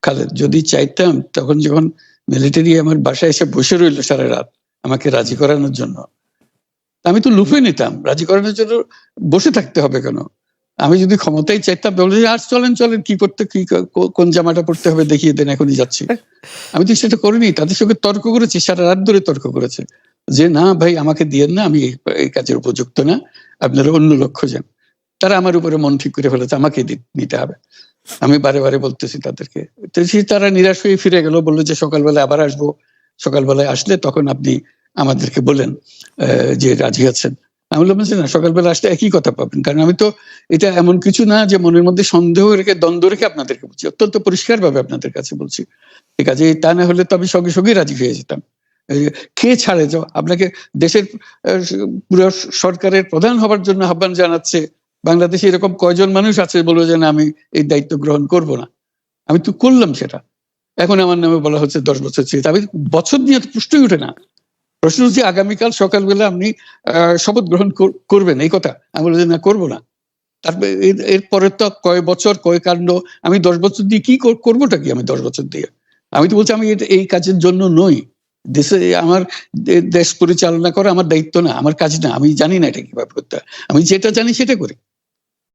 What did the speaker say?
খালেদ, যদি চাইতাম তখন যখন মিলিটারি আমার বাসায় এসে বসে রইল সারা রাত আমাকে রাজি করানোর জন্য, আমি তো লুফে নিতাম। রাজি করানোর জন্য বসে থাকতে হবে কেন? আমি যদি ক্ষমতায় চাইতাম বলে যে আর চলেন চলেন, কি করতে, কি কোন জামাটা পড়তে হবে দেখিয়ে দেন, এখনই যাচ্ছি। আমি তো সেটা করিনি, তাদের সঙ্গে তর্ক করেছি, সারা রাত ধরে তর্ক করেছে যে না ভাই আমাকে দিয়েন না, আমি এই কাজের উপযুক্ত না, আপনারা অন্য লক্ষ্য যান। তারা আমার উপরে মন ঠিক করে ফেলেছে আমাকে নিতে হবে। আমি বারে বারে বলতেছি তাদেরকে, তারা নিরাশ হয়ে ফিরে গেল, বললো যে সকালবেলা আবার আসবো, সকালবেলায় আসলে তখন আপনি আমাদেরকে বলেন যে রাজি আছেন। আমি বললাম যে না, সকালবেলা আসলে একই কথা পাবেন, কারণ আমি তো এটা এমন কিছু না যে মনের মধ্যে সন্দেহ রেখে দ্বন্দ্ব রেখে আপনাদেরকে বলছি, অত্যন্ত পরিষ্কার ভাবে আপনাদের কাছে বলছি। ঠিক আছে, তা না হলে তো আমি সঙ্গে সঙ্গেই রাজি হয়ে যেতাম। কে ছাড়ে যাও আপনাকে, দেশের পুরো সরকারের প্রধান হবার জন্য আহ্বান জানাচ্ছে, বাংলাদেশে এরকম কয়জন মানুষ আছে বলবো যে না আমি এই দায়িত্ব গ্রহণ করব না। আমি তো করলাম সেটা, এখন আমার নামে বলা হচ্ছে 10 বছর চেয়ে। আমি বছর নিয়ে তো প্রশ্নই উঠে না। প্রশ্ন হচ্ছে আগামীকাল সকালবেলা আপনি শপথ গ্রহণ করবেন, এই কথা। আমি বলছি না, করবো না। তারপরে এরপরে তো কয় বছর কয় কাণ্ড, আমি 10 বছর দিয়ে কি করবোটা কি? আমি 10 বছর দিয়ে, আমি তো বলছি আমি এই কাজের জন্য নই। দেশে আমার দেশ পরিচালনা করা আমার দায়িত্ব না, আমার কাজ না, আমি জানি না এটা কিভাবে করতে হয়। আমি যেটা জানি সেটা করি।